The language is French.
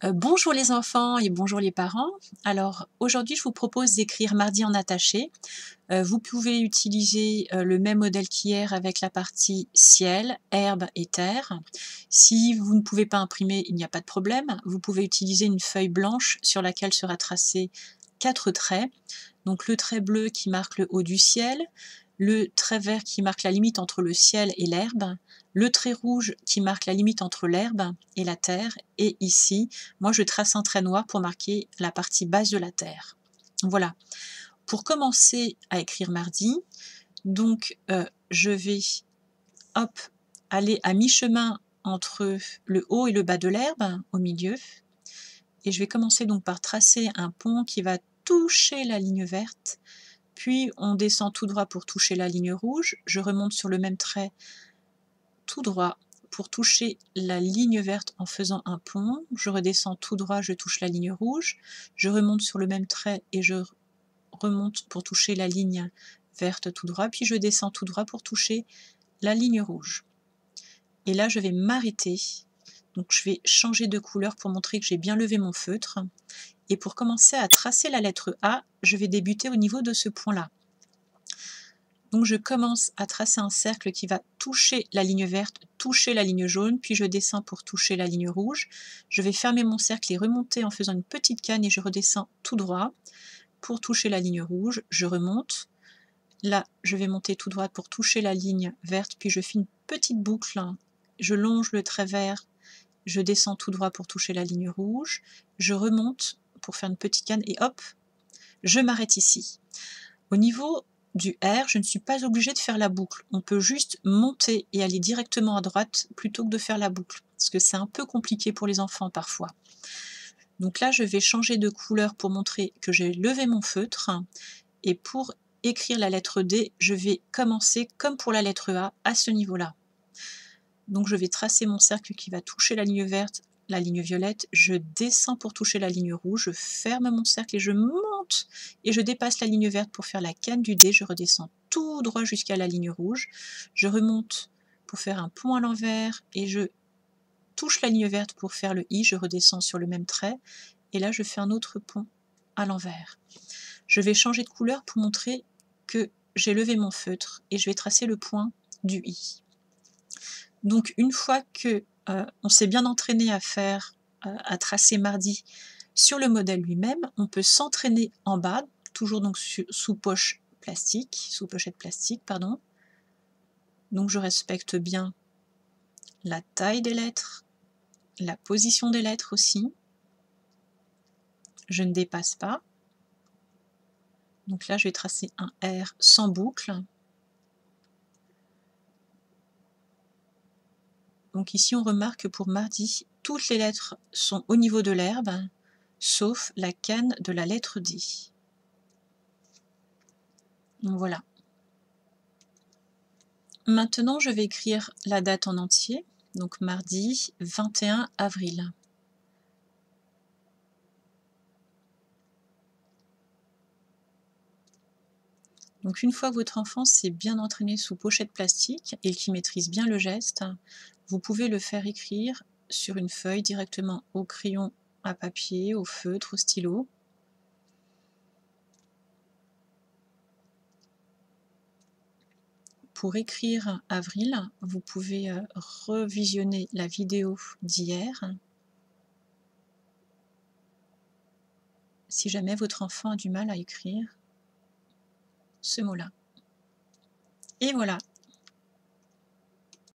Bonjour les enfants et bonjour les parents. Alors aujourd'hui, je vous propose d'écrire mardi en attaché. Vous pouvez utiliser, le même modèle qu'hier avec la partie ciel, herbe et terre. Si vous ne pouvez pas imprimer, il n'y a pas de problème. Vous pouvez utiliser une feuille blanche sur laquelle sera tracé 4 traits. Donc le trait bleu qui marque le haut du ciel, le trait vert qui marque la limite entre le ciel et l'herbe, le trait rouge qui marque la limite entre l'herbe et la terre, et ici, moi je trace un trait noir pour marquer la partie basse de la terre. Voilà. Pour commencer à écrire mardi, donc je vais, hop, aller à mi-chemin entre le haut et le bas de l'herbe, au milieu, et je vais commencer donc par tracer un pont qui va toucher la ligne verte, puis on descend tout droit pour toucher la ligne rouge, je remonte sur le même trait tout droit pour toucher la ligne verte en faisant un pont, je redescends tout droit, je touche la ligne rouge, je remonte sur le même trait et je remonte pour toucher la ligne verte tout droit, puis je descends tout droit pour toucher la ligne rouge. Et là, je vais m'arrêter. Donc je vais changer de couleur pour montrer que j'ai bien levé mon feutre. Et pour commencer à tracer la lettre A, je vais débuter au niveau de ce point-là. Donc je commence à tracer un cercle qui va toucher la ligne verte, toucher la ligne jaune, puis je descends pour toucher la ligne rouge. Je vais fermer mon cercle et remonter en faisant une petite canne et je redescends tout droit pour toucher la ligne rouge. Je remonte. Là, je vais monter tout droit pour toucher la ligne verte, puis je fais une petite boucle. Je longe le trait vert, je descends tout droit pour toucher la ligne rouge. Je remonte pour faire une petite canne et hop, je m'arrête ici. Au niveau du R, je ne suis pas obligée de faire la boucle. On peut juste monter et aller directement à droite plutôt que de faire la boucle, parce que c'est un peu compliqué pour les enfants parfois. Donc là, je vais changer de couleur pour montrer que j'ai levé mon feutre, et pour écrire la lettre D, je vais commencer comme pour la lettre A, à ce niveau-là. Donc je vais tracer mon cercle qui va toucher la ligne verte, la ligne violette, je descends pour toucher la ligne rouge, je ferme mon cercle et je monte et je dépasse la ligne verte pour faire la canne du D, je redescends tout droit jusqu'à la ligne rouge, je remonte pour faire un pont à l'envers et je touche la ligne verte pour faire le I, je redescends sur le même trait et là je fais un autre pont à l'envers. Je vais changer de couleur pour montrer que j'ai levé mon feutre et je vais tracer le point du I. Donc une fois que on s'est bien entraîné à tracer mardi sur le modèle lui-même, on peut s'entraîner en bas, toujours donc sous pochette plastique, pardon. Donc je respecte bien la taille des lettres, la position des lettres aussi. Je ne dépasse pas. Donc là, je vais tracer un R sans boucle. Donc ici, on remarque que pour mardi, toutes les lettres sont au niveau de l'herbe, sauf la canne de la lettre D. Donc voilà. Maintenant, je vais écrire la date en entier, donc mardi 21 avril. Donc une fois que votre enfant s'est bien entraîné sous pochette plastique et qu'il maîtrise bien le geste, vous pouvez le faire écrire sur une feuille directement au crayon à papier, au feutre, au stylo. Pour écrire avril, vous pouvez revisionner la vidéo d'hier. Si jamais votre enfant a du mal à écrire ce mot-là. Et voilà.